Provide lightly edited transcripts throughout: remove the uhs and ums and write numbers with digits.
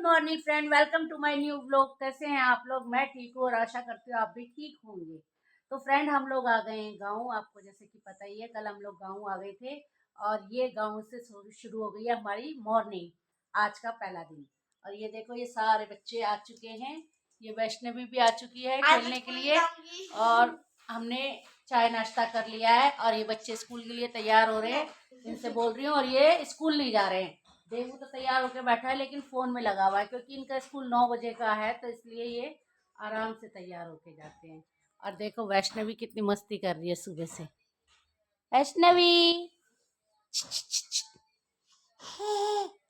Morning friend, welcome to my new blog. कैसे हैं आप लोग? मैं ठीक हूँ और आशा करती हूँ आप भी ठीक होंगे। तो फ्रेंड, हम लोग आ गए हैं गाँव। आपको जैसे कि पता ही है, कल हम लोग गाँव आ गए थे और ये गाँव से शुरू हो गई है हमारी मॉर्निंग, आज का पहला दिन। और ये देखो, ये सारे बच्चे आ चुके हैं। ये वैष्णवी भी आ चुकी है खेलने के लिए और हमने चाय नाश्ता कर लिया है और ये बच्चे स्कूल के लिए तैयार हो रहे हैं। इनसे बोल रही हूँ, और ये स्कूल नहीं जा रहे हैं। देवू तो तैयार होकर बैठा है लेकिन फोन में लगा हुआ है, क्योंकि इनका स्कूल 9 बजे का है, तो इसलिए ये आराम से तैयार होके जाते हैं। और देखो वैष्णवी कितनी मस्ती कर रही है सुबह से। वैष्णवी,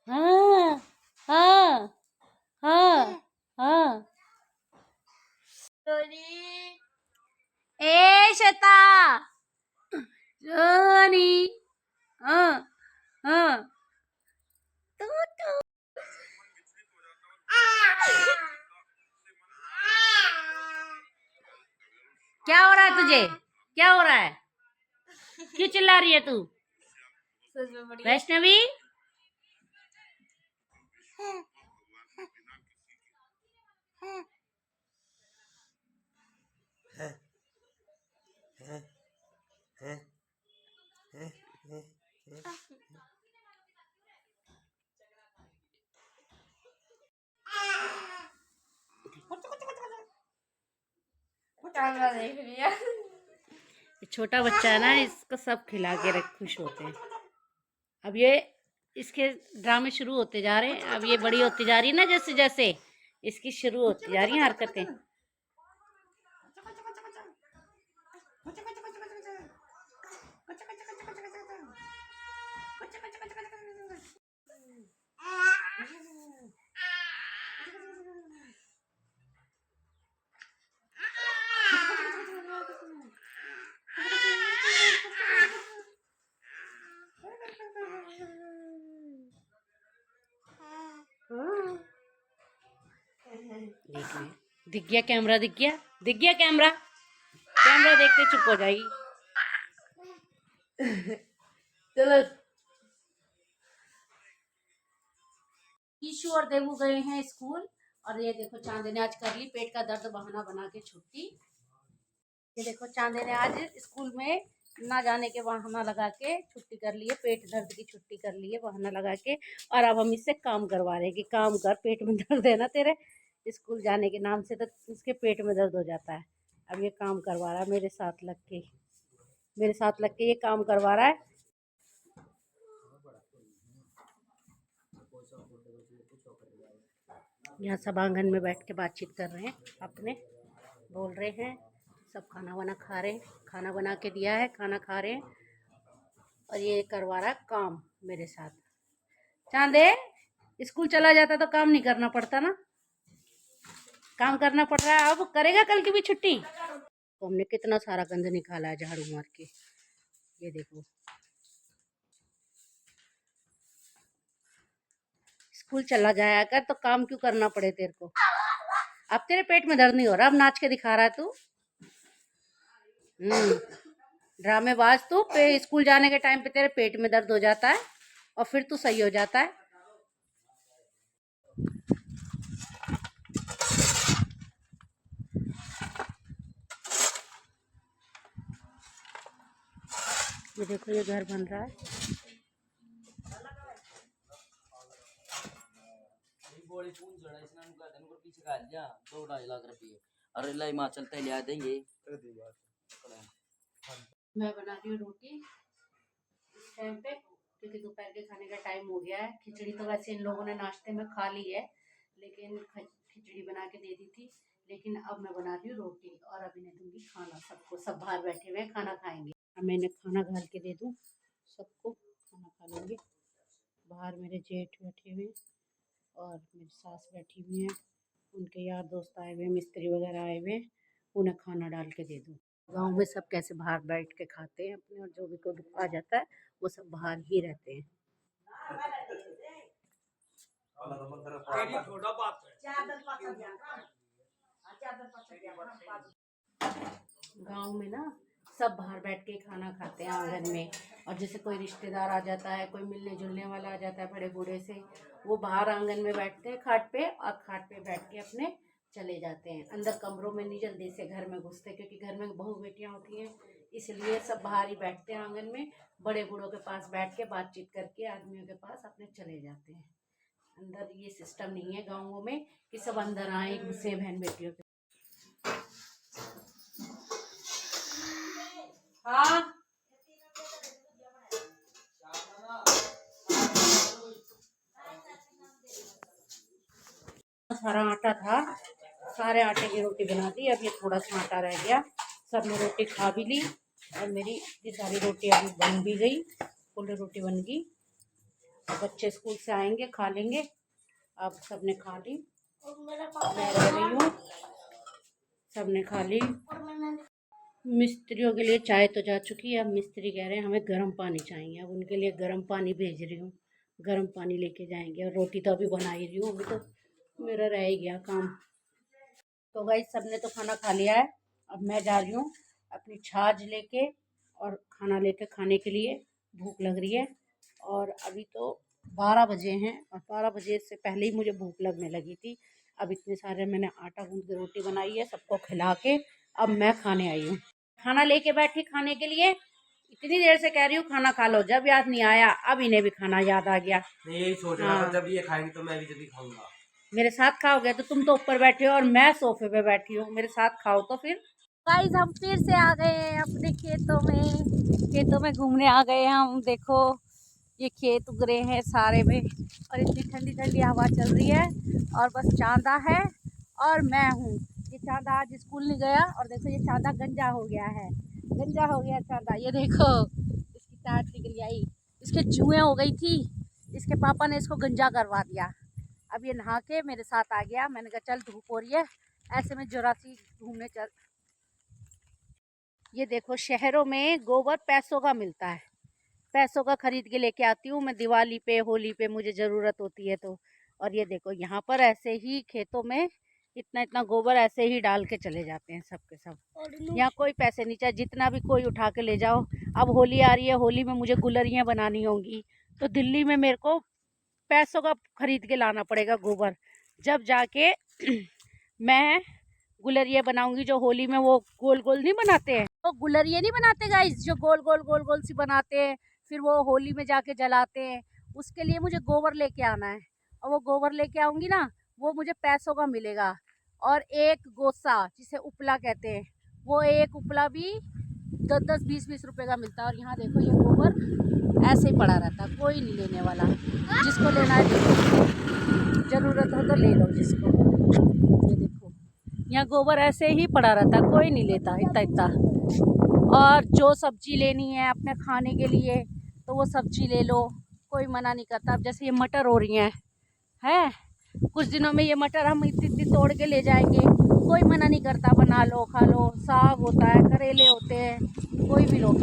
हाँ हाँ हाँ हाँ। ए श्वेता, सोनी, हाँ हाँ, तू तू क्या हो रहा है तुझे? क्या हो रहा है? क्यों चिल्ला रही है तू वैष्णवी? देख लिया। छोटा बच्चा है ना, इसको सब खिला के रख खुश होते हैं। अब ये इसके ड्रामे शुरू होते जा रहे हैं। अब ये बड़ी होती जा रही है ना, जैसे जैसे इसकी शुरू होती जा रही हैं हरकतें। दिख गया कैमरा, दिख गया, दिख गया कैमरा। कैमरा देखते चुप हो जाएगी। चलो, ईशु और देवू गए हैं स्कूल। और ये देखो, चांदे ने आज कर ली पेट का दर्द बहाना बना के छुट्टी। ये देखो, चांदे ने आज स्कूल में ना जाने के बहाना लगा के छुट्टी कर ली है, पेट दर्द की छुट्टी कर ली है बहाना लगा के। और अब हम इससे काम करवा रहे हैं कि काम कर, पेट में दर्द है ना तेरे, स्कूल जाने के नाम से तो उसके पेट में दर्द हो जाता है। अब ये काम करवा रहा है मेरे साथ लग के, मेरे साथ लग के ये काम करवा रहा है। यहाँ सब आंगन में बैठ के बातचीत कर रहे हैं, अपने बोल रहे हैं। सब खाना वाना खा रहे हैं, खाना बना के दिया है, खाना खा रहे हैं। और ये करवा रहा है काम मेरे साथ। चांदे, स्कूल चला जाता तो काम नहीं करना पड़ता ना, काम करना पड़ रहा है। अब करेगा कल की भी छुट्टी। तो हमने कितना सारा गंद निकाला है झाड़ू मार के, ये देखो। स्कूल चला जाया कर तो काम क्यों करना पड़े तेरे को। अब तेरे पेट में दर्द नहीं हो रहा, अब नाच के दिखा रहा है तू। ड्रामेबाज तू। स्कूल जाने के टाइम पे तेरे पेट में दर्द हो जाता है और फिर तू सही हो जाता है। ये देखो, ये घर बन रहा है। अरे हिमाचल तक लिया देंगे। मैं बना रही हूँ रोटी इस टाइम पे, क्योंकि दोपहर के खाने का टाइम हो गया है। खिचड़ी तो वैसे इन लोगों ने नाश्ते में खा ली है, लेकिन खिचड़ी बना के दे दी थी। लेकिन अब मैं बना रही हूँ रोटी और अब इन्हें दूंगी खाना सबको। सब बाहर बैठे हुए हैं, खाना खाएंगे। अब मैं इन्हें खाना घाल के दे दूँ, सबको खाना खा लेंगे। बाहर मेरे जेठ बैठे हुए और मेरी सास बैठी हुई हैं, उनके यार दोस्त आए हुए, मिस्त्री वगैरह आए हुए, उन्हें खाना डाल के दे दूँ। गांव में सब कैसे बाहर बैठ के खाते हैं अपने, और जो भी कोई आ जाता है वो सब बाहर ही रहते हैं। गांव में ना सब बाहर बैठ के खाना खाते हैं आंगन में। और जैसे कोई रिश्तेदार आ जाता है, कोई मिलने जुलने वाला आ जाता है बड़े बूढ़े से, वो बाहर आंगन में बैठते हैं खाट पे, और खाट पे बैठ के अपने चले जाते हैं। अंदर कमरों में नहीं जल्दी से घर में घुसते, क्योंकि घर में बहू बेटियाँ होती हैं, इसलिए सब बाहर ही बैठते हैं आंगन में। बड़े बूढ़ों के पास बैठ के बातचीत करके आदमियों के पास अपने चले जाते हैं। अंदर ये सिस्टम नहीं है गाँवों में कि सब अंदर आए घुसे बहन बेटियों के। हाँ, सारा आटा था, सारे आटे की रोटी बना दी। अब ये थोड़ा सा आटा रह गया, सबने रोटी खा भी ली, और मेरी ये सारी रोटी अभी बन भी गई, फुल रोटी बन गई। अब बच्चे स्कूल से आएंगे, खा लेंगे। अब सबने खा ली, मैं रह रही हूँ, सबने खा ली। मिस्त्रियों के लिए चाय तो जा चुकी है, अब मिस्त्री कह रहे हैं हमें गर्म पानी चाहिए। अब उनके लिए गर्म पानी भेज रही हूँ, गर्म पानी लेके जाएंगे। और रोटी तो अभी बना ही रही हूँ, अभी तो मेरा रह ही गया काम। तो गाइस सबने तो खाना खा लिया है, अब मैं जा रही हूँ अपनी छाछ लेके और खाना लेके खाने के लिए। भूख लग रही है, और अभी तो 12 बजे हैं, और 12 बजे से पहले ही मुझे भूख लगने लगी थी। अब इतने सारे मैंने आटा गूंद के रोटी बनाई है, सबको खिला के अब मैं खाने आई हूँ। खाना लेके बैठी खाने के लिए, इतनी देर से कह रही हूँ खाना खा लो, जब याद नहीं आया, अब इन्हें भी खाना याद आ गया। मैं यही सोच रहा था, जब ये खाएंगे तो मैं भी जल्दी खाऊंगा। मेरे साथ खाओगे तो तुम तो ऊपर बैठे हो और मैं सोफे पे बैठी हूँ, मेरे साथ खाओ तो फिर। गाइस हम फिर से आ गए हैं अपने खेतों में घूमने आ गए हैं हम। देखो ये खेत उग रहे हैं सारे में, और इतनी ठंडी ठंडी हवा चल रही है, और बस चांदा है और मैं हूँ। ये चांदा आज स्कूल नहीं गया, और देखो ये चांदा गंजा हो गया है, गंजा हो गया चांदा। ये देखो इसकी टाट निकल आई, इसके जुएं हो गई थी, इसके पापा ने इसको गंजा करवा दिया। अब ये नहा के मेरे साथ आ गया, मैंने कहा चल धूप हो रही है, ऐसे में जोरासी घूमने चल। ये देखो शहरों में गोबर पैसों का मिलता है, पैसों का खरीद के लेके आती हूँ मैं, दिवाली पे होली पे मुझे ज़रूरत होती है तो। और ये देखो यहाँ पर ऐसे ही खेतों में इतना इतना गोबर ऐसे ही डाल के चले जाते हैं सब के सब। यहाँ कोई पैसे नहीं चाहिए, जितना भी कोई उठा के ले जाओ। अब होली आ रही है, होली में मुझे गुलरियाँ बनानी होंगी, तो दिल्ली में मेरे को पैसों का खरीद के लाना पड़ेगा गोबर, जब जाके मैं गुलरिया बनाऊंगी। जो होली में वो गोल गोल नहीं बनाते हैं, तो गुलरिया नहीं बनाते गाइस, जो गोल गोल सी बनाते हैं, फिर वो होली में जाके जलाते हैं। उसके लिए मुझे गोबर लेके आना है, और वो गोबर लेके आऊंगी ना, वो मुझे पैसों का मिलेगा। और एक गोसा जिसे उपला कहते हैं, वो एक उपला भी 10-10 20-20 रुपए का मिलता है। और यहाँ देखो ये गोबर ऐसे ही पड़ा रहता है, कोई नहीं लेने वाला। जिसको लेना है ज़रूरत हो तो ले लो जिसको। ये देखो यहाँ गोबर ऐसे ही पड़ा रहता है, कोई नहीं लेता इतना इतना। और जो सब्जी लेनी है अपने खाने के लिए तो वो सब्जी ले लो, कोई मना नहीं करता। अब जैसे ये मटर हो रही हैं कुछ दिनों में ये मटर हम इतनी इतनी तोड़ के ले जाएंगे, कोई मना नहीं करता, बना लो खा लो। साग होता है, करेले होते हैं, कोई भी लोग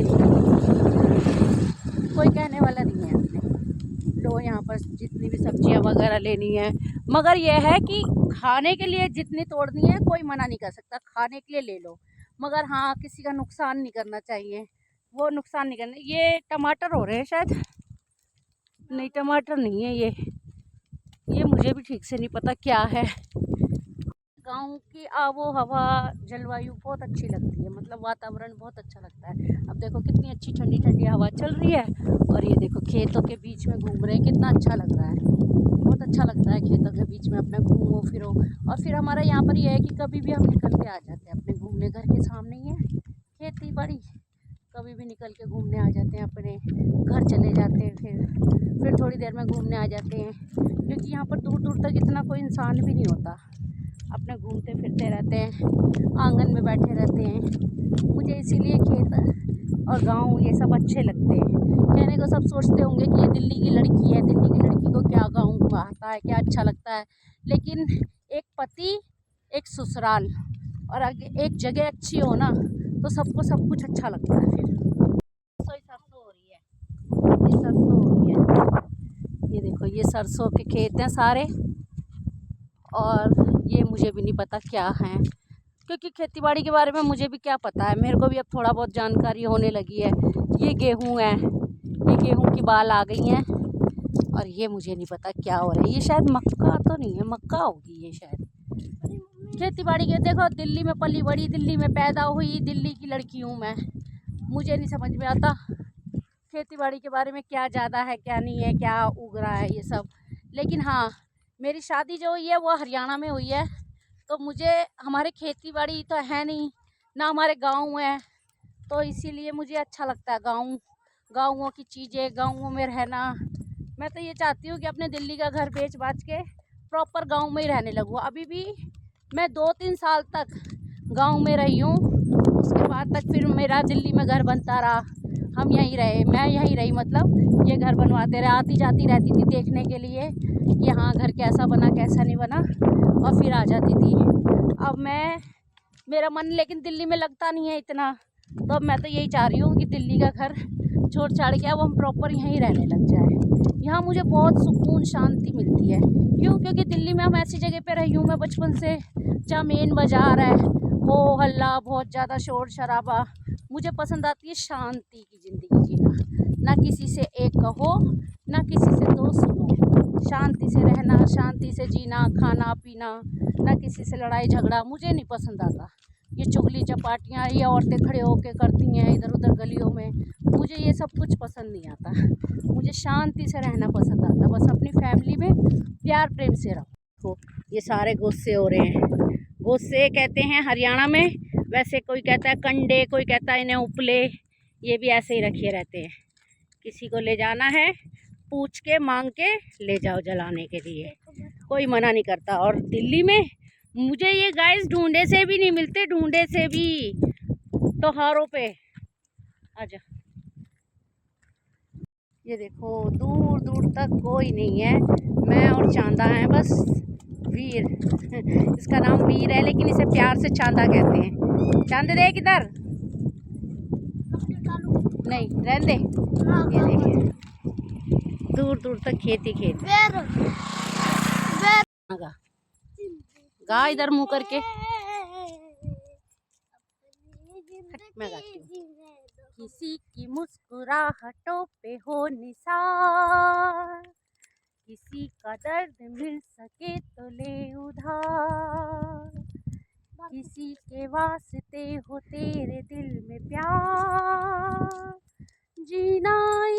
कोई कहने वाला नहीं है अपने। लो यहाँ पर जितनी भी सब्जियाँ वगैरह लेनी है, मगर यह है कि खाने के लिए जितनी तोड़नी है कोई मना नहीं कर सकता, खाने के लिए ले लो। मगर हाँ किसी का नुकसान नहीं करना चाहिए, वो नुकसान नहीं करना। ये टमाटर हो रहे हैं शायद, नहीं टमाटर नहीं है ये मुझे भी ठीक से नहीं पता क्या है। गांव की आबो हवा जलवायु बहुत अच्छी लगती है, मतलब वातावरण बहुत अच्छा लगता है। अब देखो कितनी अच्छी ठंडी ठंडी हवा चल रही है, और ये देखो खेतों के बीच में घूम रहे हैं, कितना अच्छा लग रहा है, बहुत अच्छा लगता है खेतों के बीच में अपने घूमो फिरो। और फिर हमारा यहाँ पर यह है कि कभी भी हम निकल के आ जाते हैं अपने घूमने, घर के सामने ही है खेती बड़ी, कभी भी निकल के घूमने आ जाते हैं, अपने घर चले जाते हैं, फिर थोड़ी देर में घूमने आ जाते हैं। क्योंकि यहाँ पर दूर दूर तक इतना कोई इंसान भी नहीं होता, अपने घूमते फिरते रहते हैं, आंगन में बैठे रहते हैं। मुझे इसीलिए खेत और गांव ये सब अच्छे लगते हैं। कहने को सब सोचते होंगे कि ये दिल्ली की लड़की है, दिल्ली की लड़की को क्या गांव आता है, क्या अच्छा लगता है। लेकिन एक पति, एक ससुराल, और अगर एक जगह अच्छी हो ना तो सबको सब कुछ अच्छा लगता है। फिर सरसों हो रही है, ये सरसों हो रही है, ये देखो ये सरसों के खेत हैं सारे। और ये मुझे भी नहीं पता क्या हैं, क्योंकि खेतीबाड़ी के बारे में मुझे भी क्या पता है, मेरे को भी अब थोड़ा बहुत जानकारी होने लगी है। ये गेहूँ है, ये गेहूँ की बाल आ गई हैं और ये मुझे नहीं पता क्या हो रहा है। ये शायद मक्का तो नहीं है, मक्का होगी ये शायद। खेतीबाड़ी के देखो, दिल्ली में पली बड़ी, दिल्ली में पैदा हुई, दिल्ली की लड़की हूँ मैं। मुझे नहीं समझ में आता खेतीबाड़ी के बारे में क्या ज़्यादा है क्या नहीं है, क्या उग रहा है ये सब। लेकिन हाँ, मेरी शादी जो हुई है वो हरियाणा में हुई है, तो मुझे हमारे खेतीबाड़ी तो है नहीं ना, हमारे गांव है, तो इसीलिए मुझे अच्छा लगता है गाँवों की चीज़ें, गाँवों में रहना। मैं तो ये चाहती हूँ कि अपने दिल्ली का घर बेच बाच के प्रॉपर गाँव में ही रहने लगूँ। अभी भी मैं 2-3 साल तक गाँव में रही हूँ, उसके बाद तक फिर मेरा दिल्ली में घर बनता रहा, हम यहीं रहे, मैं यहीं रही, मतलब ये घर बनवाते रहे, आती जाती रहती थी देखने के लिए कि हाँ घर कैसा बना कैसा नहीं बना, और फिर आ जाती थी। अब मेरा मन लेकिन दिल्ली में लगता नहीं है इतना, तो अब मैं तो यही चाह रही हूँ कि दिल्ली का घर छोड़ छाड़ के अब हम प्रॉपर यहीं रहने लग जाए। यहाँ मुझे बहुत सुकून शांति मिलती है। क्यों? क्योंकि दिल्ली में हम ऐसी जगह पे रही हूँ मैं बचपन से, जहाँ मेन बाज़ार है, हो हल्ला, बहुत ज़्यादा शोर शराबा। मुझे पसंद आती है शांति की ज़िंदगी जीना, ना किसी से एक कहो ना किसी से दो सुनो, शांति से रहना, शांति से जीना, खाना पीना, ना किसी से लड़ाई झगड़ा मुझे नहीं पसंद आता। ये चुगली चपाटियाँ ये औरतें खड़े होके करती हैं इधर उधर गलियों में, मुझे ये सब कुछ पसंद नहीं आता। मुझे शांति से रहना पसंद आता, बस अपनी फैमिली में प्यार प्रेम से रहो। ये सारे गुस्से हो रहे हैं, गुस्से कहते हैं हरियाणा में, वैसे कोई कहता है कंडे, कोई कहता है इन्हें उपले, ये भी ऐसे ही रखे रहते हैं। किसी को ले जाना है पूछ के मांग के ले जाओ जलाने के लिए, कोई मना नहीं करता। और दिल्ली में मुझे ये गाइस ढूंढे से भी नहीं मिलते, ढूंढे से भी त्योहारों पे। आजा, ये देखो दूर दूर तक कोई नहीं है, मैं और चांदा हैं बस। वीर इसका नाम वीर है, लेकिन इसे प्यार से चांदा कहते हैं। चांदे देख इधर, नहीं रहने दे। ये देखिए दूर दूर तक खेती खेती। गा इधर मुंह करके, मैं गाती हूँ। किसी की मुस्कुराहटों पे हो निसार, किसी का दर्द मिल सके तो ले उधार, किसी के वास्ते हो तेरे दिल में प्यार, जीना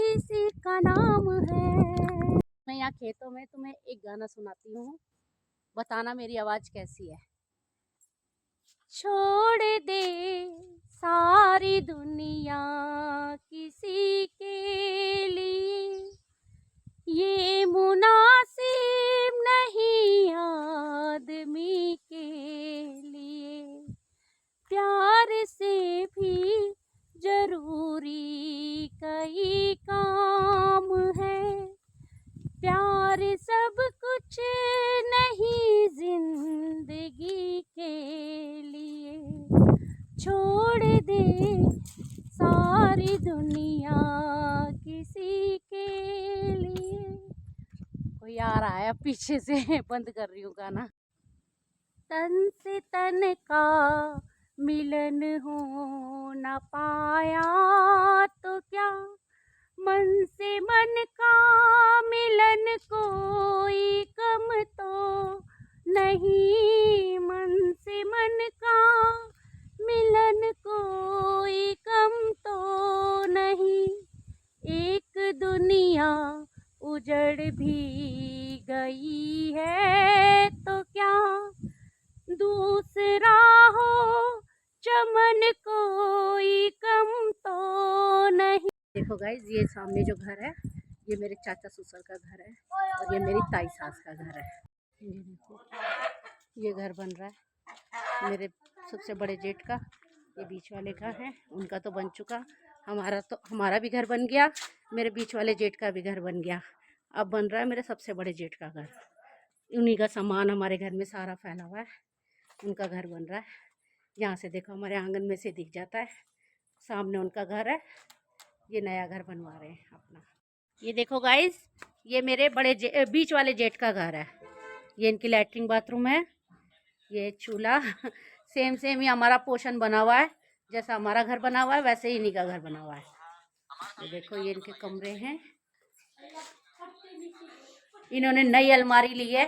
इसी का नाम है। मैं यहाँ खेतों में तुम्हें एक गाना सुनाती हूँ, बताना मेरी आवाज़ कैसी है। छोड़ दे सारी दुनिया किसी के लिए, ये मुनासिब नहीं आदमी के लिए, प्यार से भी जरूरी कई काम है, प्यार सब कुछ नहीं जिंदगी के लिए, छोड़ दे सारी दुनिया किसी के लिए। कोई आ रहा है अब पीछे से, बंद कर रही हूँ गाना। तन से तन का मिलन हो न पाया तो क्या, मन से मन का मिलन कोई कम तो नहीं, मन से मन का मिलन कोई कम तो नहीं, एक दुनिया उजड़ भी गई है तो क्या, दूसरा हो चमन कोई कम तो नहीं। देखो गाइज, ये सामने जो घर है ये मेरे चाचा ससुर का घर है, और ये मेरी ताई सास का घर है। ये देखो ये घर बन रहा है मेरे सबसे बड़े जेठ का, ये बीच वाले का है, उनका तो बन चुका, हमारा भी घर बन गया, मेरे बीच वाले जेठ का भी घर बन गया, अब बन रहा है मेरे सबसे बड़े जेठ का घर। उन्हीं का सामान हमारे घर में सारा फैला हुआ है, उनका घर बन रहा है। यहाँ से देखो हमारे आंगन में से दिख जाता है, सामने उनका घर है, ये नया घर बनवा रहे हैं अपना। ये देखो गाइस, ये मेरे बीच वाले जेठ का घर है, ये इनकी लैट्रिन बाथरूम है, ये चूल्हा सेम सेम ही हमारा पोर्शन बना हुआ है, जैसा हमारा घर बना हुआ है वैसे ही इन्हीं का घर बना हुआ है। ये देखो ये इनके कमरे हैं। इन्होंने नई अलमारी ली है,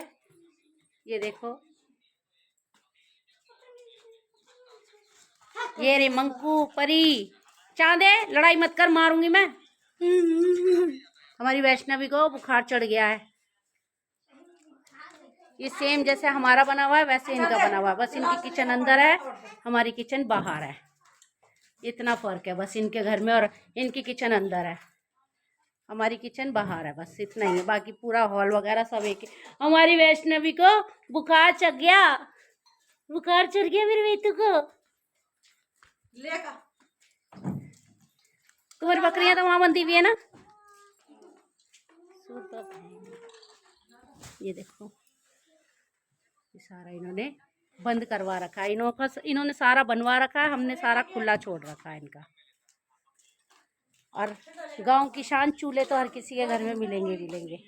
ये देखो। ये रे मंकू परी चांदे, लड़ाई मत कर, मारूंगी मैं। हमारी वैष्णवी को बुखार चढ़ गया है। ये सेम जैसे हमारा बना हुआ है वैसे इनका बना हुआ है, बस इनकी किचन अंदर है, हमारी किचन बाहर है। इतना फर्क है बस इनके घर में, और इनकी किचन अंदर है, हमारी किचन बाहर है, बस इतना ही है। बाकी पूरा हॉल वगैरह सब एक। हमारी वैष्णवी को बुखार चढ़ गया, बुखार चढ़ गया मेरे बेटू को। तुम्हारी बकरियां तो वहां बंधी हुई है ना। ये देखो ये सारा इन्होंने बंद करवा रखा है, इन्होंने सारा बनवा रखा है, हमने सारा खुला छोड़ रखा है इनका। और गांव की शान चूल्हे तो हर किसी के घर में मिलेंगे।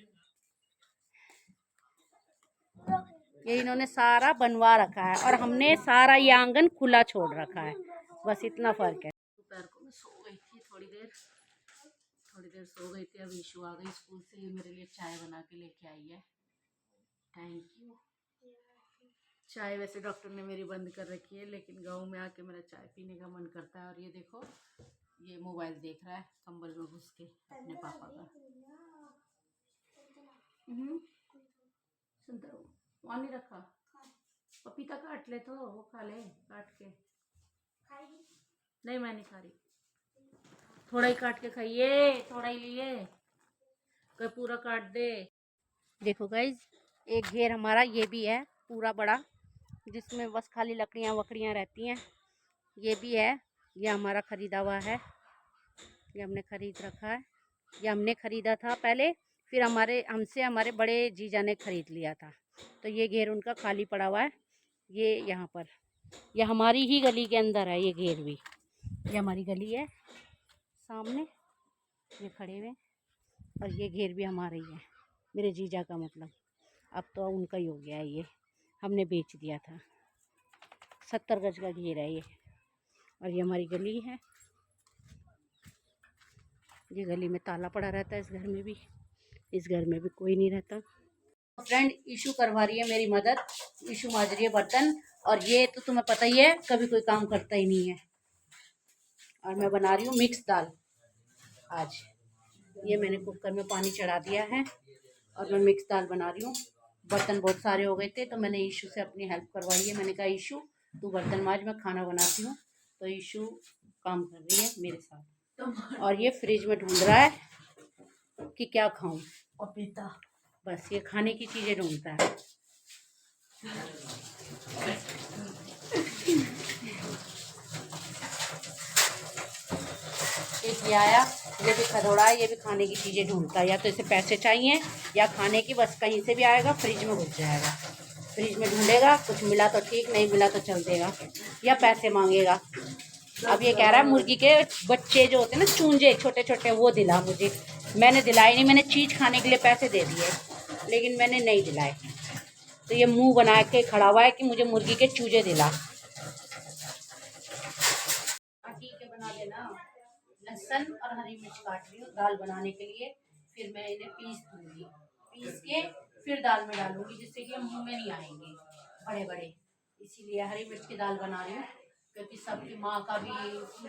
ये इन्होंने सारा बनवा रखा है और हमने सारा ये आंगन खुला छोड़ रखा है, बस इतना फर्क है। दोपहर को मैं सो गई थी, थोड़ी देर सो गई थी। अब ईशू आ गई स्कूल से, ये मेरे लिए चाय बना के लेके आई है, थैंक यू। चाय वैसे डॉक्टर ने मेरी बंद कर रखी है, लेकिन गांव में आके मेरा चाय पीने का मन करता है। और ये देखो ये मोबाइल देख रहा है कंबल में घुस के अपने पापा का। सुनते हो, वहाँ नहीं रखा, पपीता काट ले तो वो खा ले, काट के। नहीं मैं नहीं खा रही, थोड़ा ही काट के खाइए, थोड़ा ही लिए, कोई पूरा काट दे। देखो गाइज एक घेर हमारा ये भी है पूरा बड़ा, जिसमें बस खाली लकड़ियाँ वकड़ियाँ रहती हैं। ये भी है, ये हमारा ख़रीदा हुआ है, ये हमने ख़रीद रखा है। ये हमने ख़रीदा था पहले, फिर हमसे हमारे बड़े जीजा ने ख़रीद लिया था, तो ये घेर उनका खाली पड़ा हुआ है। ये यहाँ पर, ये हमारी ही गली के अंदर है ये घेर भी, ये हमारी गली है सामने, ये खड़े हुए, और ये घेर भी हमारा ही है, मेरे जीजा का मतलब। अब तो उनका ही हो गया है, ये हमने बेच दिया था। 70 गज का घेर है ये, और ये हमारी गली है। ये गली में ताला पड़ा रहता है, इस घर में भी, इस घर में भी कोई नहीं रहता। फ्रेंड ईशू करवा रही है मेरी मदद, ईशू मांज रही है बर्तन, और ये तो तुम्हें पता ही है कभी कोई काम करता ही नहीं है। और मैं बना रही हूँ मिक्स दाल आज। ये मैंने कुकर में पानी चढ़ा दिया है और मैं मिक्स दाल बना रही हूँ। बर्तन बहुत सारे हो गए थे तो मैंने ईशू से अपनी हेल्प करवाई है। मैंने कहा ईशू तू बर्तन मांज, मैं खाना बनाती हूँ। तो ईशू काम कर रही है मेरे साथ, और ये फ्रिज में ढूंढ रहा है कि क्या खाऊं। पपीता, बस ये खाने की चीज़ें ढूंढता है। एक ये आया, ये भी खदोड़ा है, ये भी खाने की चीज़ें ढूंढता है। या तो इसे पैसे चाहिए या खाने की, बस कहीं से भी आएगा फ्रिज में घुस जाएगा। फ्रिज में ढूंढेगा, कुछ मिला तो ठीक, नहीं मिला तो चल देगा, या पैसे मांगेगा। अब ये कह रहा है मुर्गी के बच्चे जो होते हैं ना, चूंजे छोटे छोटे, वो दिला मुझे। मैंने दिलाए नहीं, मैंने चीज़ खाने के लिए पैसे दे दिए, लेकिन मैंने नहीं दिलाए। तो ये मुंह बना के खड़ा हुआ है कि मुझे मुर्गी के चूजे दिला। ठीक है बना देना। लहसुन और हरी मिर्च काट ली हूँ दाल बनाने के लिए, फिर मैं इन्हें पीस दूँगी, पीस के फिर दाल में डालूँगी, जिससे कि मुंह में नहीं आएंगे बड़े बड़े। इसीलिए हरी मिर्च की दाल बना रही हूँ, क्योंकि सबकी माँ का भी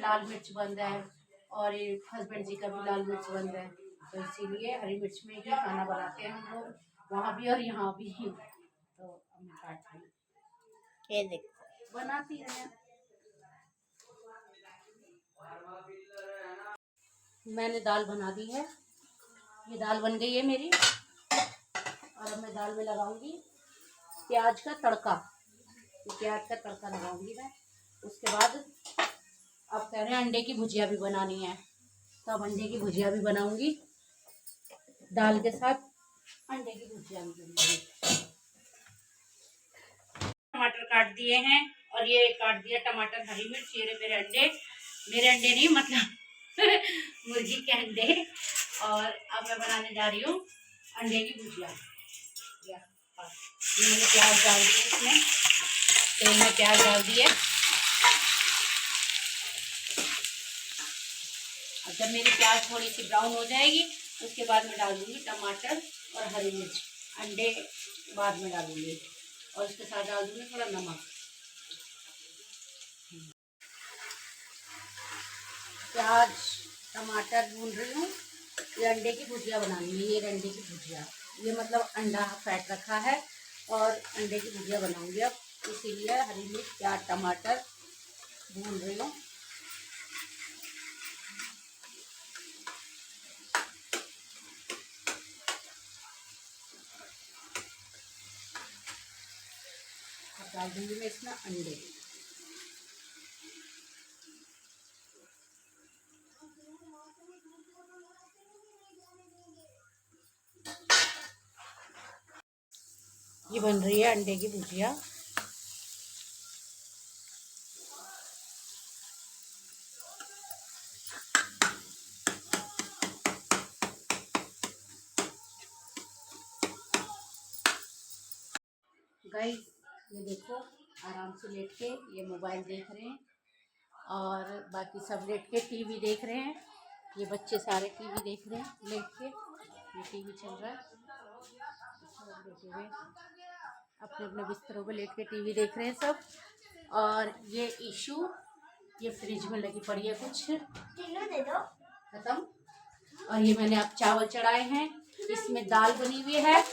लाल मिर्च बंद है और हस्बैंड जी का भी लाल मिर्च बंद है, तो इसीलिए हरी मिर्च में ही खाना बनाते हैं हम लोग, वहाँ भी और यहाँ भी। तो मैं काट रही, ये देखो बनाती है। मैंने दाल बना दी है, ये दाल बन गई है मेरी, और अब मैं दाल में लगाऊंगी प्याज का तड़का। प्याज का तड़का लगाऊंगी मैं। उसके बाद अब कह रहे हैं अंडे की भुजिया भी बनानी है, तो अब अंडे की भुजिया भी बनाऊंगी, दाल के साथ अंडे की भुजिया भी बनाऊंगी। टमाटर काट दिए हैं, और ये काट दिया टमाटर, हरी मिर्च, ये मेरे अंडे नहीं मतलब मुर्गी के अंडे। और अब मैं बनाने जा रही हूँ अंडे की भुजिया। मैंने प्याज डाल दी इसमें, तेल में प्याज डाल दिए। और जब मेरी प्याज थोड़ी सी ब्राउन हो जाएगी उसके बाद मैं डाल दूँगी टमाटर और हरी मिर्च। अंडे बाद में डालूँगी और उसके साथ डाल दूँगी थोड़ा नमक। प्याज टमाटर भून रही हूँ। ये अंडे की भुजिया बनानी है। ये अंडे की भुजिया, ये मतलब अंडा फैट रखा है और अंडे की भुजिया बनाऊंगी अब, इसीलिए हरी मिर्च प्याज टमाटर भून रही हूँ। अब डाल दूंगी मैं इसमें अंडे। ये बन रही है अंडे की भुजिया। गाइस ये देखो, आराम से लेट के ये मोबाइल देख रहे हैं और बाकी सब लेट के टीवी देख रहे हैं। ये बच्चे सारे टीवी देख रहे हैं लेट के। ये टीवी चल रहा है, सब लेटे हुए अपने अपने बिस्तरों पे लेट के टीवी देख रहे हैं सब। और ये इशू ये फ्रिज में लगी पड़ी है कुछ, दे दो खत्म। और ये मैंने अब चावल चढ़ाए हैं, इसमें दाल बनी हुई है,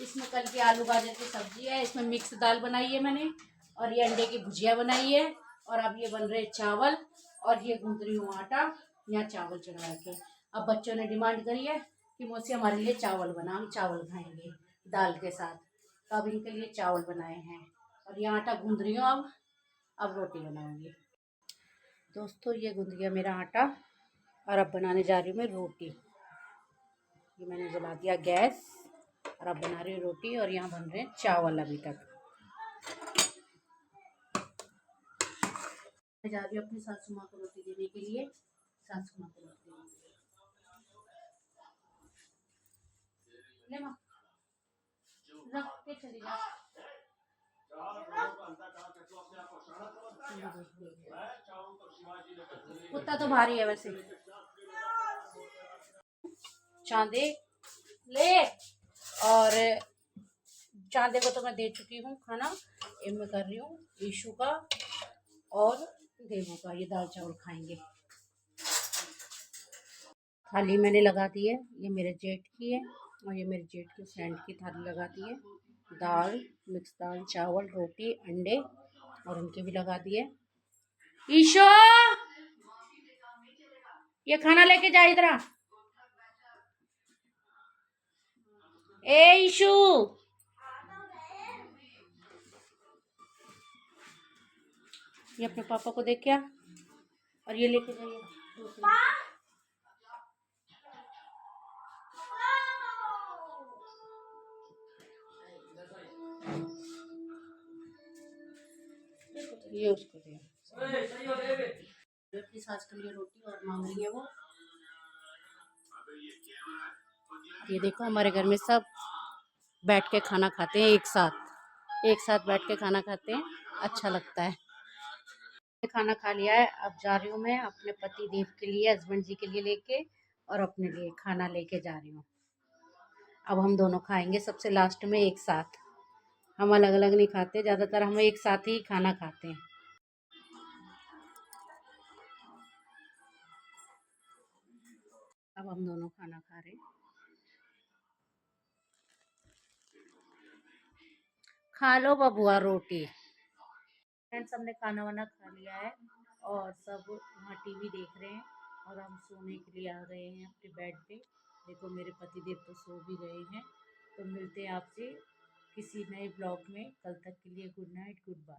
इसमें कल की आलू गाजर की सब्जी है, इसमें मिक्स दाल बनाई है मैंने, और ये अंडे की भुजिया बनाई है। और अब ये बन रहे चावल और ये गूंथ रही हूँ आटा। यहाँ चावल चढ़ा रखे। अब बच्चों ने डिमांड करी है कि मौसी हमारे लिए चावल बना, हम चावल खाएंगे दाल के साथ, तो अब इनके लिए चावल बनाए हैं। और ये आटा गूंथ रही हूँ अब रोटी बनाऊंगी। दोस्तों ये गूंथ गया मेरा आटा और अब बनाने जा रही हूँ मैं रोटी। ये मैंने जला दिया गैस और अब बना रही हूँ रोटी। और यहाँ बन रहे हैं चावल अभी तक। मैं जा रही हूँ अपनी सासू माँ को रोटी देने के लिए। सासू माँ को रोटी देने ले माँ, रख के चली जा। कुत्ता तो भारी है वैसे। चांदे ले, और चांदे को तो मैं दे चुकी हूँ खाना। ये मैं कर रही हूँ ईशू का और देवू का, ये दाल चावल खाएंगे। थाली मैंने लगा दी है, ये मेरे जेठ की है और ये मेरे जेठ की फ्रेंड की थाली लगा दी है। दाल मिक्स दाल चावल रोटी अंडे और उनके भी लगा दिए। ईशो ये खाना लेके जा इधर। ए ईशू ये अपने पापा को देख क्या, और ये लेके जाइए दूसरी। ये उसको दिया। अपनी सास के लिए रोटी और मांग रही है वो। ये देखो हमारे घर में सब बैठ के खाना खाते हैं, एक साथ बैठ के खाना खाते हैं, अच्छा लगता है। खाना खा लिया है, अब जा रही हूँ मैं अपने पति देव के लिए, हस्बैंड जी के लिए लेके, और अपने लिए खाना लेके जा रही हूँ। अब हम दोनों खाएंगे सबसे लास्ट में एक साथ। हम अलग अलग नहीं खाते, ज़्यादातर हम एक साथ ही खाना खाते हैं। अब हम दोनों खाना खा रहे हैं। खा लो बबुआ रोटी। फ्रेंड्स हमने खाना वाना खा लिया है और सब वहाँ टीवी देख रहे हैं और हम सोने के लिए आ गए हैं अपने बेड पे। देखो मेरे पति देव तो सो भी गए हैं। तो मिलते हैं आपसे किसी नए ब्लॉग में। कल तक के लिए गुड नाइट गुड बाय।